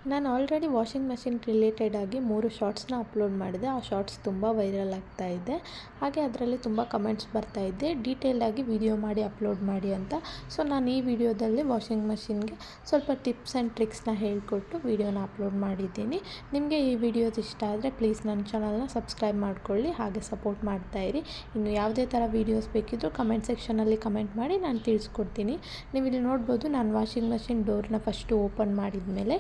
ನಾನು already washing machine related ಆಗಿ 3 ಶಾರ್ಟ್ಸ್ನ upload ಮಾಡಿದೆ. ಆ ಶಾರ್ಟ್ಸ್ ತುಂಬ ವೈರಲ್ ಆಗ್ತಾ ಇದೆ. ಹಾಗೆ ಅದರಲ್ಲಿ ತುಂಬ ಕಮೆಂಟ್ಸ್ ಬರ್ತಾ ಇದೆ, ಡೀಟೇಲ್ಡಾಗಿ ವಿಡಿಯೋ ಮಾಡಿ ಅಪ್ಲೋಡ್ ಮಾಡಿ ಅಂತ. ಸೊ ನಾನು ಈ ವಿಡಿಯೋದಲ್ಲಿ ವಾಷಿಂಗ್ ಮೆಷಿನ್ಗೆ ಸ್ವಲ್ಪ ಟಿಪ್ಸ್ ಆ್ಯಂಡ್ ಟ್ರಿಕ್ಸ್ನ ಹೇಳಿಕೊಟ್ಟು ವಿಡಿಯೋನ ಅಪ್ಲೋಡ್ ಮಾಡಿದ್ದೀನಿ. ನಿಮಗೆ ಈ ವಿಡಿಯೋಸ್ ಇಷ್ಟ ಆದರೆ ಪ್ಲೀಸ್ ನನ್ನ ಚಾನಲ್ನ ಸಬ್ಸ್ಕ್ರೈಬ್ ಮಾಡ್ಕೊಳ್ಳಿ, ಹಾಗೆ ಸಪೋರ್ಟ್ ಮಾಡ್ತಾಯಿರಿ. ಇನ್ನು ಯಾವುದೇ ಥರ ವೀಡಿಯೋಸ್ ಬೇಕಿದ್ದರೂ ಕಮೆಂಟ್ ಸೆಕ್ಷನಲ್ಲಿ ಕಮೆಂಟ್ ಮಾಡಿ ನಾನು ತಿಳಿಸ್ಕೊಡ್ತೀನಿ. ನೀವು ಇಲ್ಲಿ ನೋಡ್ಬೋದು, ನಾನು ವಾಷಿಂಗ್ ಮೆಷಿನ್ ಡೋರ್ನ ಫಸ್ಟು ಓಪನ್ ಮಾಡಿದ ಮೇಲೆ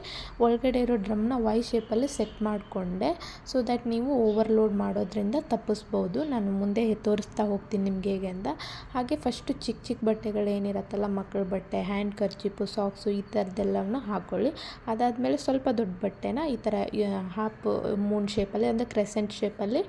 ಒಳಗಡೆ ಇರೋ ಡ್ರಮ್ನ ವೈ ಶೇಪಲ್ಲಿ ಸೆಟ್ ಮಾಡಿಕೊಂಡೆ. ಸೊ ದ್ಯಾಟ್ ನೀವು ಓವರ್ಲೋಡ್ ಮಾಡೋದ್ರಿಂದ ತಪ್ಪಿಸ್ಬೋದು. ನಾನು ಮುಂದೆ ತೋರಿಸ್ತಾ ಹೋಗ್ತೀನಿ ನಿಮ್ಗೆ ಹೇಗೆ ಅಂತ. ಹಾಗೆ ಫಸ್ಟು ಚಿಕ್ಕ ಚಿಕ್ಕ ಬಟ್ಟೆಗಳೇನಿರತ್ತಲ್ಲ, ಮಕ್ಕಳ ಬಟ್ಟೆ, ಹ್ಯಾಂಡ್ ಕರ್ಚಿಪು, ಸಾಕ್ಸು, ಈ ಥರದ್ದೆಲ್ಲವನ್ನ ಹಾಕ್ಕೊಳ್ಳಿ. ಅದಾದಮೇಲೆ ಸ್ವಲ್ಪ ದೊಡ್ಡ ಬಟ್ಟೆನ ಈ ಥರ ಹಾಫ್ ಮೂನ್ ಶೇಪಲ್ಲಿ ಅಂದರೆ ಕ್ರೆಸೆಂಟ್ ಶೇಪಲ್ಲಿ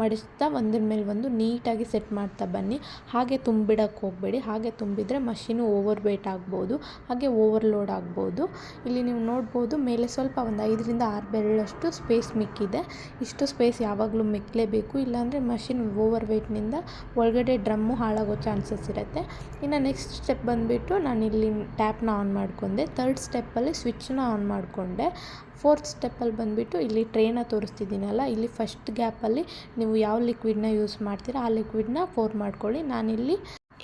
ಮಡಿಸ್ತಾ ಒಂದ್ರ ಮೇಲೆ ಒಂದು ನೀಟಾಗಿ ಸೆಟ್ ಮಾಡ್ತಾ ಬನ್ನಿ. ಹಾಗೆ ತುಂಬಿಡಕ್ಕೆ ಹೋಗಬೇಡಿ. ಹಾಗೆ ತುಂಬಿದರೆ ಮಷೀನು ಓವರ್ ವೇಟ್ ಆಗ್ಬೋದು, ಹಾಗೆ ಓವರ್ಲೋಡ್ ಆಗ್ಬೋದು. ಇಲ್ಲಿ ನೀವು ನೋಡ್ಬೋದು, ಮೇಲೆ ಸ್ವಲ್ಪ ಒಂದು 5ರಿಂದ 6 ಬೆರಳಷ್ಟು ಸ್ಪೇಸ್ ಮಿಕ್ಕಿದೆ. ಇಷ್ಟು ಸ್ಪೇಸ್ ಯಾವಾಗಲೂ ಮಿಕ್ಕಲೇಬೇಕು, ಇಲ್ಲಾಂದರೆ ಮಷಿನ್ ಓವರ್ ವೇಟ್ನಿಂದ ಒಳಗಡೆ ಡ್ರಮ್ಮು ಹಾಳಾಗೋ ಚಾನ್ಸಸ್ ಇರುತ್ತೆ. ಇನ್ನು ನೆಕ್ಸ್ಟ್ ಸ್ಟೆಪ್ ಬಂದುಬಿಟ್ಟು ನಾನಿಲ್ಲಿ ಟ್ಯಾಪ್ನ ಆನ್ ಮಾಡ್ಕೊಂಡೆ. ಥರ್ಡ್ ಸ್ಟೆಪ್ಪಲ್ಲಿ ಸ್ವಿಚ್ನ ಆನ್ ಮಾಡಿಕೊಂಡೆ. ಫೋರ್ತ್ ಸ್ಟೆಪ್ಪಲ್ಲಿ ಬಂದುಬಿಟ್ಟು ಇಲ್ಲಿ ಟ್ರೇನ ತೋರಿಸ್ತಿದ್ದೀನಲ್ಲ, ಇಲ್ಲಿ ಫಸ್ಟ್ ಗ್ಯಾಪಲ್ಲಿ ನೀವು ಯಾವ ಲಿಕ್ವಿಡ್ನ ಯೂಸ್ ಮಾಡ್ತೀರಾ ಆ ಲಿಕ್ವಿಡ್ನ ಪೋರ್ ಮಾಡ್ಕೊಳ್ಳಿ. ನಾನಿಲ್ಲಿ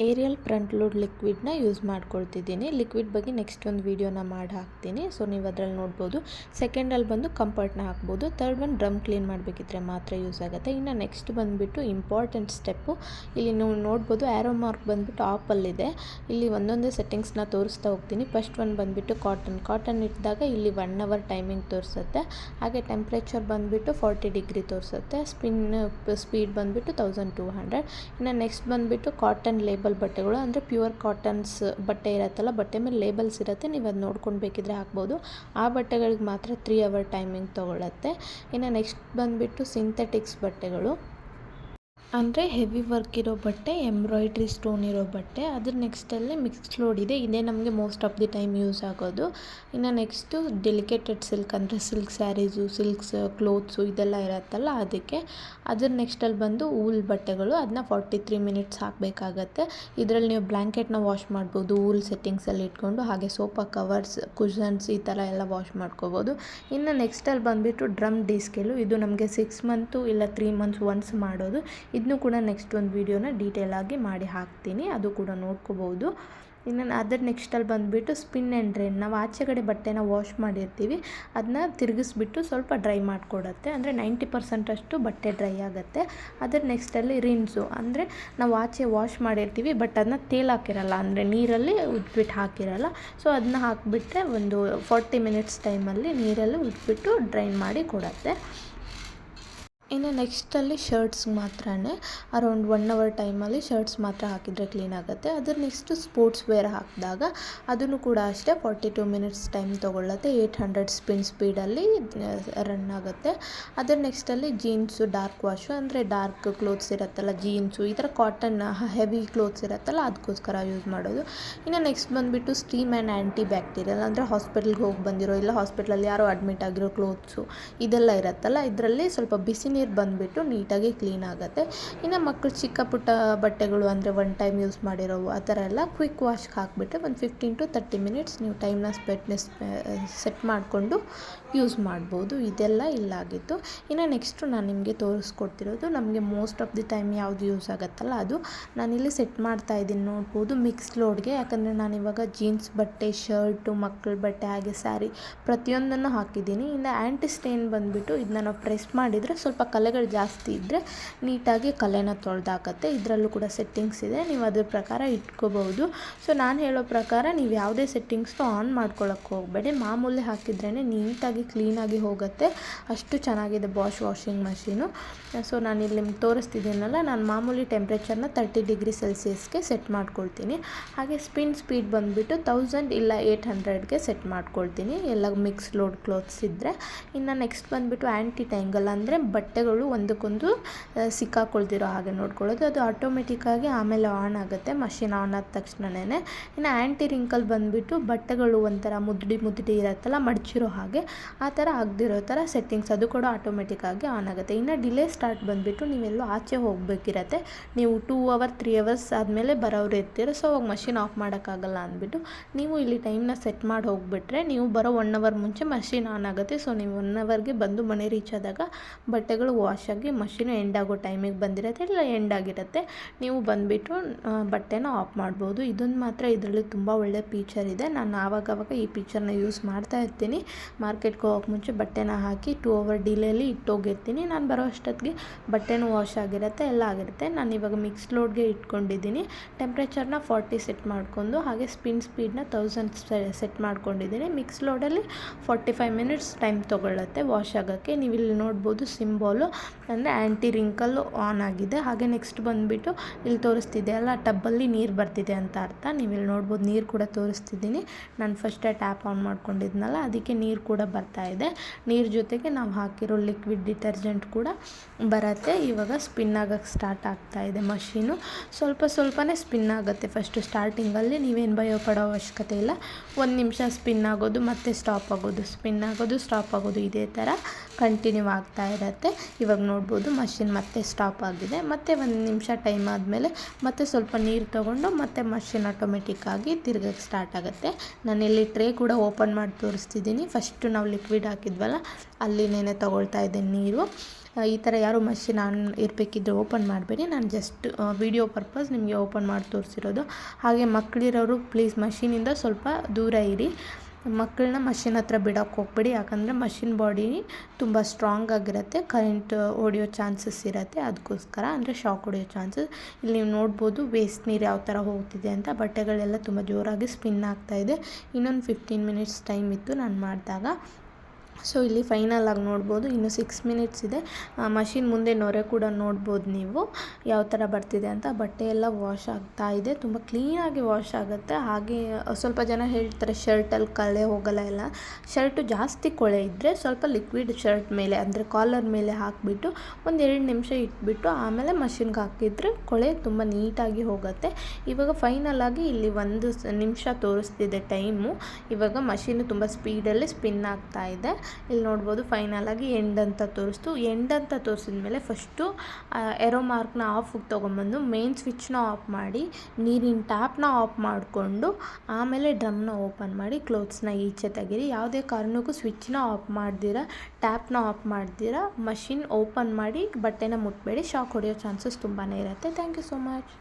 ಏರಿಯಲ್ ಫ್ರಂಟ್ ಲೋಡ್ ಲಿಕ್ವಿಡ್ನ ಯೂಸ್ ಮಾಡ್ಕೊಳ್ತಿದ್ದೀನಿ. ಲಿಕ್ವಿಡ್ ಬಗ್ಗೆ ನೆಕ್ಸ್ಟ್ ಒಂದು ವೀಡಿಯೋನ ಮಾಡಿ ಹಾಕ್ತೀನಿ. ಸೊ ನೀವು ಅದರಲ್ಲಿ ನೋಡ್ಬೋದು. ಸೆಕೆಂಡಲ್ಲಿ ಬಂದು ಕಂಫರ್ಟ್ನ ಹಾಕ್ಬೋದು. ಥರ್ಡ್ ಒನ್ ಡ್ರಮ್ ಕ್ಲೀನ್ ಮಾಡಬೇಕಿದ್ರೆ ಮಾತ್ರ ಯೂಸ್ ಆಗುತ್ತೆ. ಇನ್ನು ನೆಕ್ಸ್ಟ್ ಬಂದುಬಿಟ್ಟು ಇಂಪಾರ್ಟೆಂಟ್ ಸ್ಟೆಪ್ಪು, ಇಲ್ಲಿ ನೀವು ನೋಡ್ಬೋದು ಆ್ಯರೋ ಮಾರ್ಕ್ ಬಂದುಬಿಟ್ಟು ಆಪಲ್ಲಿದೆ. ಇಲ್ಲಿ ಒಂದೊಂದೇ ಸೆಟ್ಟಿಂಗ್ಸ್ನ ತೋರಿಸ್ತಾ ಹೋಗ್ತೀನಿ. ಫಸ್ಟ್ ಒನ್ ಬಂದುಬಿಟ್ಟು ಕಾಟನ್ ಇಟ್ಟಿದಾಗ ಇಲ್ಲಿ 1 hour ಟೈಮಿಂಗ್ ತೋರಿಸುತ್ತೆ. ಹಾಗೆ ಟೆಂಪ್ರೇಚರ್ ಬಂದುಬಿಟ್ಟು 40 ಡಿಗ್ರಿ ತೋರಿಸುತ್ತೆ. ಸ್ಪೀಡ್ ಬಂದುಬಿಟ್ಟು 1200. ಇನ್ನು ನೆಕ್ಸ್ಟ್ ಬಂದುಬಿಟ್ಟು ಕಾಟನ್ ಲೇಬಲ್ ಬಟ್ಟೆಗಳು, ಅಂದರೆ ಪ್ಯೂರ್ ಕಾಟನ್ಸ್ ಬಟ್ಟೆ ಇರುತ್ತಲ್ಲ, ಬಟ್ಟೆ ಮೇಲೆ ಲೇಬಲ್ಸ್ ಇರುತ್ತೆ, ನೀವು ಅದು ನೋಡ್ಕೊಂಡು ಬೇಕಿದ್ರೆ ಹಾಕ್ಬೋದು. ಆ ಬಟ್ಟೆಗಳಿಗೆ ಮಾತ್ರ 3 hour ಟೈಮಿಂಗ್ ತೊಗೊಳುತ್ತೆ. ಇನ್ನು ನೆಕ್ಸ್ಟ್ ಬಂದುಬಿಟ್ಟು ಸಿಂಥೆಟಿಕ್ಸ್ ಬಟ್ಟೆಗಳು, ಅಂದರೆ ಹೆವಿ ವರ್ಕ್ ಇರೋ ಬಟ್ಟೆ, ಎಂಬ್ರಾಯ್ಡ್ರಿ ಸ್ಟೋನ್ ಇರೋ ಬಟ್ಟೆ. ಅದ್ರ ನೆಕ್ಸ್ಟಲ್ಲಿ ಮಿಕ್ಸ್ ಲೋಡ್ ಇದೆ. ಇದೇ ನಮಗೆ most of the time use ಆಗೋದು. ಇನ್ನು ನೆಕ್ಸ್ಟು ಡೆಲಿಕೇಟೆಡ್ ಸಿಲ್ಕ್, ಅಂದರೆ ಸಿಲ್ಕ್ ಸ್ಯಾರೀಸು, ಸಿಲ್ಕ್ಸ್ ಕ್ಲೋತ್ಸು ಇದೆಲ್ಲ ಇರುತ್ತಲ್ಲ ಅದಕ್ಕೆ. ಅದ್ರ ನೆಕ್ಸ್ಟಲ್ಲಿ ಬಂದು ವೂಲ್ ಬಟ್ಟೆಗಳು, ಅದನ್ನ 43 ಮಿನಿಟ್ಸ್ ಹಾಕಬೇಕಾಗತ್ತೆ. ಇದರಲ್ಲಿ ನೀವು ಬ್ಲ್ಯಾಂಕೆಟ್ನ ವಾಶ್ ಮಾಡ್ಬೋದು ವೂಲ್ ಸೆಟ್ಟಿಂಗ್ಸಲ್ಲಿ ಇಟ್ಕೊಂಡು. ಹಾಗೆ ಸೋಫಾ ಕವರ್ಸ್, ಕುಷನ್ಸ್ ಈ ಥರ ಎಲ್ಲ ವಾಶ್ ಮಾಡ್ಕೋಬೋದು. ಇನ್ನು ನೆಕ್ಸ್ಟಲ್ಲಿ ಬಂದುಬಿಟ್ಟು ಡ್ರಮ್ ಡಿಸ್ಕೇಲು, ಇದು ನಮಗೆ 6 ಮಂತು ಇಲ್ಲ 3 months ಒನ್ಸ್ ಮಾಡೋದು. ಇದನ್ನು ಕೂಡ ನೆಕ್ಸ್ಟ್ ಒಂದು ವೀಡಿಯೋನ ಡೀಟೇಲಾಗಿ ಮಾಡಿ ಹಾಕ್ತೀನಿ, ಅದು ಕೂಡ ನೋಡ್ಕೋಬೋದು. ಇನ್ನು ಅದರ ನೆಕ್ಸ್ಟಲ್ಲಿ ಬಂದುಬಿಟ್ಟು ಸ್ಪಿನ್ ಆ್ಯಂಡ್ ಡ್ರೈನ್. ನಾವು ಆಚೆಗಡೆ ಬಟ್ಟೆನ ವಾಶ್ ಮಾಡಿರ್ತೀವಿ, ಅದನ್ನ ತಿರುಗಿಸ್ಬಿಟ್ಟು ಸ್ವಲ್ಪ ಡ್ರೈ ಮಾಡಿಕೊಡುತ್ತೆ. ಅಂದರೆ 90% ಅಷ್ಟು ಬಟ್ಟೆ ಡ್ರೈ ಆಗುತ್ತೆ. ಅದರ ನೆಕ್ಸ್ಟಲ್ಲಿ ರಿನ್ಸು, ಅಂದರೆ ನಾವು ಆಚೆ ವಾಶ್ ಮಾಡಿರ್ತೀವಿ ಬಟ್ ಅದನ್ನ ತೇಲಾಕಿರಲ್ಲ, ಅಂದರೆ ನೀರಲ್ಲಿ ಉಜ್ಬಿಟ್ಟು ಹಾಕಿರಲ್ಲ. ಸೊ ಅದನ್ನ ಹಾಕಿಬಿಟ್ರೆ ಒಂದು 40 ಮಿನಿಟ್ಸ್ ಟೈಮಲ್ಲಿ ನೀರಲ್ಲಿ ಉಜ್ಬಿಟ್ಟು ಡ್ರೈನ್ ಮಾಡಿ ಕೊಡುತ್ತೆ. ಇನ್ನು ನೆಕ್ಸ್ಟಲ್ಲಿ ಶರ್ಟ್ಸ್ ಮಾತ್ರ ಅರೌಂಡ್ 1 hour ಟೈಮಲ್ಲಿ ಶರ್ಟ್ಸ್ ಮಾತ್ರ ಹಾಕಿದರೆ ಕ್ಲೀನ್ ಆಗುತ್ತೆ. ಅದ್ರ ನೆಕ್ಸ್ಟು ಸ್ಪೋರ್ಟ್ಸ್ ವೇರ್ ಹಾಕಿದಾಗ ಅದನ್ನು ಕೂಡ ಅಷ್ಟೇ 42 ಮಿನಿಟ್ಸ್ ಟೈಮ್ ತೊಗೊಳ್ಳತ್ತೆ. 800 ಸ್ಪಿನ್ ಸ್ಪೀಡಲ್ಲಿ ರನ್ ಆಗುತ್ತೆ. ಅದರ ನೆಕ್ಸ್ಟಲ್ಲಿ ಜೀನ್ಸು ಡಾರ್ಕ್ ವಾಶು, ಅಂದರೆ ಡಾರ್ಕ್ ಕ್ಲೋತ್ಸ್ ಇರುತ್ತಲ್ಲ ಜೀನ್ಸು, ಈ ಥರ ಕಾಟನ್ ಹೆವಿ ಕ್ಲೋತ್ಸ್ ಇರುತ್ತಲ್ಲ ಅದಕ್ಕೋಸ್ಕರ ಯೂಸ್ ಮಾಡೋದು. ಇನ್ನು ನೆಕ್ಸ್ಟ್ ಬಂದುಬಿಟ್ಟು ಸ್ಟೀಮ್ ಆ್ಯಂಡ್ ಆ್ಯಂಟಿ ಬ್ಯಾಕ್ಟೀರಿಯಲ್, ಅಂದರೆ ಹಾಸ್ಪಿಟಲ್ಗೆ ಹೋಗಿ ಬಂದಿರೋ ಇಲ್ಲ ಹಾಸ್ಪಿಟ್ಲಲ್ಲಿ ಯಾರೋ ಅಡ್ಮಿಟ್ ಆಗಿರೋ ಕ್ಲೋತ್ಸು ಇದೆಲ್ಲ ಇರುತ್ತಲ್ಲ, ಇದರಲ್ಲಿ ಸ್ವಲ್ಪ ಬಿಸಿ ನೀರು ಬಂದುಬಿಟ್ಟು ನೀಟಾಗಿ ಕ್ಲೀನ್ ಆಗುತ್ತೆ. ಇನ್ನು ಮಕ್ಕಳು ಚಿಕ್ಕ ಪುಟ್ಟ ಬಟ್ಟೆಗಳು, ಅಂದರೆ 1 time ಯೂಸ್ ಮಾಡಿರೋವು, ಆ ಥರ ಎಲ್ಲ ಕ್ವಿಕ್ ವಾಶ್ಗೆ ಹಾಕಿಬಿಟ್ಟು ಒಂದು 15 to 30 ಮಿನಿಟ್ಸ್ ನೀವು ಟೈಮ್ನ ಸೆಟ್ ಮಾಡಿಕೊಂಡು ಯೂಸ್ ಮಾಡ್ಬೋದು. ಇದೆಲ್ಲ ಇಲ್ಲಾಗಿತ್ತು. ಇನ್ನು ನೆಕ್ಸ್ಟು ನಾನು ನಿಮಗೆ ತೋರಿಸ್ಕೊಡ್ತಿರೋದು ನಮಗೆ ಮೋಸ್ಟ್ ಆಫ್ ದಿ ಟೈಮ್ ಯಾವುದು ಯೂಸ್ ಆಗುತ್ತಲ್ಲ ಅದು. ನಾನಿಲ್ಲಿ ಸೆಟ್ ಮಾಡ್ತಾ ಇದ್ದೀನಿ ನೋಡ್ಬೋದು ಮಿಕ್ಸ್ ಲೋಡ್ಗೆ. ಯಾಕಂದರೆ ನಾನಿವಾಗ ಜೀನ್ಸ್ ಬಟ್ಟೆ, ಶರ್ಟು, ಮಕ್ಕಳ ಬಟ್ಟೆ, ಹಾಗೆ ಸ್ಯಾರಿ ಪ್ರತಿಯೊಂದನ್ನು ಹಾಕಿದ್ದೀನಿ. ಇನ್ನು ಆ್ಯಂಟಿ ಸ್ಟೇನ್ ಬಂದುಬಿಟ್ಟು ಇದನ್ನ ನಾವು ಪ್ರೆಸ್ ಮಾಡಿದರೆ ಸ್ವಲ್ಪ ಕಲೆಗಳು ಜಾಸ್ತಿ ಇದ್ದರೆ ನೀಟಾಗಿ ಕಲೆನ ತೊಳೆದಾಕತ್ತೆ. ಇದರಲ್ಲೂ ಕೂಡ ಸೆಟ್ಟಿಂಗ್ಸ್ ಇದೆ, ನೀವು ಅದ್ರ ಪ್ರಕಾರ ಇಟ್ಕೋಬಹುದು. ಸೊ ನಾನು ಹೇಳೋ ಪ್ರಕಾರ ನೀವು ಯಾವುದೇ ಸೆಟ್ಟಿಂಗ್ಸ್ನು ಆನ್ ಮಾಡ್ಕೊಳ್ಳೋಕ್ಕೆ ಹೋಗಬೇಡಿ, ಮಾಮೂಲಿ ಹಾಕಿದ್ರೇ ನೀಟಾಗಿ ಕ್ಲೀನಾಗಿ ಹೋಗುತ್ತೆ. ಅಷ್ಟು ಚೆನ್ನಾಗಿದೆ ಬಾಷ್ ವಾಷಿಂಗ್ ಮಷೀನು. ಸೊ ನಾನಿಲ್ಲಿ ನಿಮ್ಗೆ ತೋರಿಸ್ತಿದ್ದೀನಲ್ಲ, ನಾನು ಮಾಮೂಲಿ ಟೆಂಪ್ರೇಚರ್ನ 30 ಡಿಗ್ರಿ ಸೆಲ್ಸಿಯಸ್ಗೆ ಸೆಟ್ ಮಾಡ್ಕೊಳ್ತೀನಿ. ಹಾಗೆ ಸ್ಪಿನ್ ಸ್ಪೀಡ್ ಬಂದುಬಿಟ್ಟು 1000 ಇಲ್ಲ 800ಗೆ ಸೆಟ್ ಮಾಡ್ಕೊಳ್ತೀನಿ, ಎಲ್ಲ ಮಿಕ್ಸ್ ಲೋಡ್ ಕ್ಲೋತ್ಸ್ ಇದ್ದರೆ. ಇನ್ನು ನೆಕ್ಸ್ಟ್ ಬಂದುಬಿಟ್ಟು ಆ್ಯಂಟಿ ಟ್ಯಾಂಗಲ್, ಅಂದರೆ ಬಟ್ಟೆ ಬಟ್ಟೆಗಳು ಒಂದಕ್ಕೊಂದು ಸಿಕ್ಕಾಕೊಳ್ದಿರೋ ಹಾಗೆ ನೋಡ್ಕೊಳ್ಳೋದು. ಅದು ಆಟೋಮೆಟಿಕ್ಕಾಗಿ ಆಮೇಲೆ ಆನ್ ಆಗುತ್ತೆ ಮಷಿನ್ ಆನ್ ಆದ ತಕ್ಷಣವೇ. ಇನ್ನು ಆ್ಯಂಟಿ ರಿಂಕಲ್ ಬಂದುಬಿಟ್ಟು ಬಟ್ಟೆಗಳು ಒಂಥರ ಮುದ್ಡಿ ಇರುತ್ತಲ್ಲ ಮಡಚಿರೋ ಹಾಗೆ, ಆ ಥರ ಆಗದಿರೋ ಥರ ಸೆಟ್ಟಿಂಗ್ಸ್ ಅದು ಕೂಡ ಆಟೋಮೆಟಿಕ್ಕಾಗಿ ಆನ್ ಆಗುತ್ತೆ. ಇನ್ನು ಡಿಲೇ ಸ್ಟಾರ್ಟ್ ಬಂದುಬಿಟ್ಟು ನೀವೆಲ್ಲೋ ಆಚೆ ಹೋಗಬೇಕಿರತ್ತೆ, ನೀವು 2 ಅವರ್ 3 ಅವರ್ಸ್ ಆದಮೇಲೆ ಬರೋರು ಇರ್ತೀರ. ಸೊ ಅವಾಗ ಮಷಿನ್ ಆಫ್ ಮಾಡೋಕ್ಕಾಗಲ್ಲ ಅಂದ್ಬಿಟ್ಟು ನೀವು ಇಲ್ಲಿ ಟೈಮ್ನ ಸೆಟ್ ಮಾಡಿ ಹೋಗಿಬಿಟ್ರೆ ನೀವು ಬರೋ 1 ಅವರ್ ಮುಂಚೆ ಮಷಿನ್ ಆನ್ ಆಗುತ್ತೆ. ಸೊ ನೀವು 1 ಅವರ್ಗೆ ಬಂದು ಮನೆ ರೀಚ್ ಆದಾಗ ಬಟ್ಟೆಗಳು ವಾಶ್ ಆಗಿ ಮಷಿನು ಎಂಡ್ ಆಗೋ ಟೈಮಿಗೆ ಬಂದಿರುತ್ತೆ, ಇಲ್ಲ ಎಂಡ್ ಆಗಿರುತ್ತೆ. ನೀವು ಬಂದುಬಿಟ್ಟು ಬಟ್ಟೆನ ಆಫ್ ಮಾಡ್ಬೋದು. ಇದೊಂದು ಮಾತ್ರ ಇದರಲ್ಲಿ ತುಂಬ ಒಳ್ಳೆ ಫೀಚರ್ ಇದೆ. ನಾನು ಆವಾಗವಾಗ ಈ ಫೀಚರ್ನ ಯೂಸ್ ಮಾಡ್ತಾ ಇರ್ತೀನಿ. ಮಾರ್ಕೆಟ್ಗೆ ಹೋಗೋಕ್ಕೆ ಮುಂಚೆ ಬಟ್ಟೆನ ಹಾಕಿ 2 ಅವರ್ ಡಿಲೇಲಿ ಇಟ್ಟೋಗಿರ್ತೀನಿ. ನಾನು ಬರೋ ಅಷ್ಟೊತ್ತಿಗೆ ಬಟ್ಟೆನೂ ವಾಶ್ ಆಗಿರುತ್ತೆ, ಎಲ್ಲ ಆಗಿರುತ್ತೆ. ನಾನು ಇವಾಗ ಮಿಕ್ಸ್ ಲೋಡ್ಗೆ ಇಟ್ಕೊಂಡಿದ್ದೀನಿ. ಟೆಂಪ್ರೇಚರ್ನ 40 ಸೆಟ್ ಮಾಡ್ಕೊಂಡು, ಹಾಗೆ ಸ್ಪೀಡ್ನ 1000 ಸೆಟ್ ಮಾಡ್ಕೊಂಡಿದ್ದೀನಿ. ಮಿಕ್ಸ್ ಲೋಡಲ್ಲಿ 45 ಮಿನಿಟ್ಸ್ ಟೈಮ್ ತೊಗೊಳುತ್ತೆ ವಾಶ್ ಆಗೋಕ್ಕೆ. ನೀವು ಇಲ್ಲಿ ನೋಡ್ಬೋದು ಸಿಂಬಾಲು ಅಂದರೆ ಆ್ಯಂಟಿ ರಿಂಕಲ್ಲು ಆನ್ ಆಗಿದೆ. ಹಾಗೆ ನೆಕ್ಸ್ಟ್ ಬಂದುಬಿಟ್ಟು ಇಲ್ಲಿ ತೋರಿಸ್ತಿದೆ ಅಲ್ಲ ಟಬ್ಬಲ್ಲಿ ನೀರು ಬರ್ತಿದೆ ಅಂತ ಅರ್ಥ. ನೀವು ಇಲ್ಲಿ ನೋಡ್ಬೋದು ನೀರು ಕೂಡ ತೋರಿಸ್ತಿದ್ದೀನಿ. ನಾನು ಫಸ್ಟೇ ಟ್ಯಾಪ್ ಆನ್ ಮಾಡ್ಕೊಂಡಿದ್ನಲ್ಲ, ಅದಕ್ಕೆ ನೀರು ಕೂಡ ಬರ್ತಾಯಿದೆ. ನೀರು ಜೊತೆಗೆ ನಾವು ಹಾಕಿರೋ ಲಿಕ್ವಿಡ್ ಡಿಟರ್ಜೆಂಟ್ ಕೂಡ ಬರುತ್ತೆ. ಇವಾಗ ಸ್ಪಿನ್ ಆಗೋಕ್ಕೆ ಸ್ಟಾರ್ಟ್ ಆಗ್ತಾಯಿದೆ ಮಷೀನು. ಸ್ವಲ್ಪನೇ ಸ್ಪಿನ್ ಆಗುತ್ತೆ. ಫಸ್ಟು ಸ್ಟಾರ್ಟಿಂಗಲ್ಲಿ ನೀವೇನು ಭಯ ಪಡೋ ಅವಶ್ಯಕತೆ ಇಲ್ಲ. 1 ನಿಮಿಷ ಸ್ಪಿನ್ ಆಗೋದು ಮತ್ತು ಸ್ಟಾಪ್ ಆಗೋದು, ಸ್ಪಿನ್ ಆಗೋದು ಸ್ಟಾಪ್ ಆಗೋದು, ಇದೇ ಥರ ಕಂಟಿನ್ಯೂ ಆಗ್ತಾ ಇರುತ್ತೆ. ಇವಾಗ ನೋಡ್ಬೋದು ಮಷಿನ್ ಮತ್ತೆ ಸ್ಟಾಪ್ ಆಗಿದೆ. ಮತ್ತೆ 1 ನಿಮಿಷ ಟೈಮ್ ಆದಮೇಲೆ ಮತ್ತೆ ಸ್ವಲ್ಪ ನೀರು ತೊಗೊಂಡು ಮತ್ತೆ ಮಷಿನ್ ಆಟೋಮೆಟಿಕ್ಕಾಗಿ ತಿರ್ಗಕ್ಕೆ ಸ್ಟಾರ್ಟ್ ಆಗುತ್ತೆ. ನಾನಿಲ್ಲಿ ಟ್ರೇ ಕೂಡ ಓಪನ್ ಮಾಡಿ ತೋರಿಸ್ತಿದ್ದೀನಿ. ಫಸ್ಟು ನಾವು ಲಿಕ್ವಿಡ್ ಹಾಕಿದ್ವಲ್ಲ ಅಲ್ಲಿನೇ ತೊಗೊಳ್ತಾ ಇದ್ದೀನಿ ನೀರು. ಈ ಥರ ಯಾರು ಮಷಿನ್ ಆನ್ ಇರಬೇಕಿದ್ರೆ ಓಪನ್ ಮಾಡಬೇಡಿ. ನಾನು ಜಸ್ಟ್ ವಿಡಿಯೋ ಪರ್ಪಸ್ ನಿಮಗೆ ಓಪನ್ ಮಾಡಿ ತೋರಿಸಿರೋದು. ಹಾಗೆ ಮಕ್ಕಳಿರೋರು ಪ್ಲೀಸ್ ಮಷಿನಿಂದ ಸ್ವಲ್ಪ ದೂರ ಇರಿ. ಮಕ್ಕಳನ್ನ ಮಷಿನ್ ಹತ್ರ ಬಿಡೋಕ್ಕೆ ಹೋಗ್ಬೇಡಿ, ಯಾಕಂದರೆ ಮಷಿನ್ ಬಾಡಿ ತುಂಬ ಸ್ಟ್ರಾಂಗ್ ಆಗಿರುತ್ತೆ, ಕರೆಂಟ್ ಹೊಡೆಯೋ ಚಾನ್ಸಸ್ ಇರುತ್ತೆ. ಅದಕ್ಕೋಸ್ಕರ ಅಂದರೆ ಶಾಕ್ ಹೊಡೆಯೋ ಚಾನ್ಸಸ್. ಇಲ್ಲಿ ನೀವು ನೋಡ್ಬೋದು ವೇಸ್ಟ್ ನೀರು ಯಾವ ಥರ ಹೋಗ್ತಿದೆ ಅಂತ. ಬಟ್ಟೆಗಳೆಲ್ಲ ತುಂಬ ಜೋರಾಗಿ ಸ್ಪಿನ್ ಆಗ್ತಾಯಿದೆ. ಇನ್ನೊಂದು 15 ಮಿನಿಟ್ಸ್ ಟೈಮ್ ಇತ್ತು ನಾನು ಮಾಡಿದಾಗ. ಸೊ ಇಲ್ಲಿ ಫೈನಲ್ ಆಗಿ ನೋಡ್ಬೋದು ಇನ್ನು 6 ಮಿನಿಟ್ಸ್ ಇದೆ. ಮಷಿನ್ ಮುಂದೆ ನೊರೆ ಕೂಡ ನೋಡ್ಬೋದು ನೀವು ಯಾವ ಥರ ಬರ್ತಿದೆ ಅಂತ. ಬಟ್ಟೆ ಎಲ್ಲ ವಾಶ್ ಆಗ್ತಾ ಇದೆ, ತುಂಬ ಕ್ಲೀನಾಗಿ ವಾಶ್ ಆಗುತ್ತೆ. ಹಾಗೆ ಸ್ವಲ್ಪ ಜನ ಹೇಳ್ತಾರೆ ಶರ್ಟಲ್ಲಿ ಕಳೆ ಹೋಗಲ್ಲ ಎಲ್ಲ. ಶರ್ಟು ಜಾಸ್ತಿ ಕೊಳೆ ಇದ್ದರೆ ಸ್ವಲ್ಪ ಲಿಕ್ವಿಡ್ ಶರ್ಟ್ ಮೇಲೆ ಅಂದರೆ ಕಾಲರ್ ಮೇಲೆ ಹಾಕಿಬಿಟ್ಟು ಒಂದು 2 ನಿಮಿಷ ಇಟ್ಬಿಟ್ಟು ಆಮೇಲೆ ಮಷಿನ್ಗೆ ಹಾಕಿದರೆ ಕೊಳೆ ತುಂಬ ನೀಟಾಗಿ ಹೋಗುತ್ತೆ. ಇವಾಗ ಫೈನಲ್ ಆಗಿ ಇಲ್ಲಿ 1 ನಿಮಿಷ ತೋರಿಸ್ತಿದೆ ಟೈಮು. ಇವಾಗ ಮಷೀನು ತುಂಬ ಸ್ಪೀಡಲ್ಲಿ ಸ್ಪಿನ್ ಆಗ್ತಾ ಇದೆ. ಇಲ್ಲಿ ನೋಡ್ಬೋದು ಫೈನಲ್ ಆಗಿ ಎಂಡ್ ಅಂತ ತೋರಿಸ್ತು. ಎಂಡ್ ಅಂತ ತೋರಿಸಿದ ಮೇಲೆ ಫಸ್ಟು ಎರೋ ಮಾರ್ಕ್ನ ಆಫಿಗೆ ತೊಗೊಂಬಂದು ಮೇನ್ ಸ್ವಿಚ್ನ ಆಫ್ ಮಾಡಿ, ನೀರಿನ ಟ್ಯಾಪ್ನ ಆಫ್ ಮಾಡಿಕೊಂಡು ಆಮೇಲೆ ಡ್ರಮ್ನ ಓಪನ್ ಮಾಡಿ ಕ್ಲೋತ್ಸ್ನ ಈಚೆ ತೆಗೀರಿ. ಯಾವುದೇ ಕಾರಣಕ್ಕೂ ಸ್ವಿಚ್ನ ಆಫ್ ಮಾಡ್ದಿರ, ಟ್ಯಾಪ್ನ ಆಫ್ ಮಾಡ್ದಿರ ಮಷಿನ್ ಓಪನ್ ಮಾಡಿ ಬಟ್ಟೆನ ಮುಟ್ಬೇಡಿ, ಶಾಕ್ ಹೊಡೆಯೋ ಚಾನ್ಸಸ್ ತುಂಬಾ ಇರುತ್ತೆ. Thank you so much.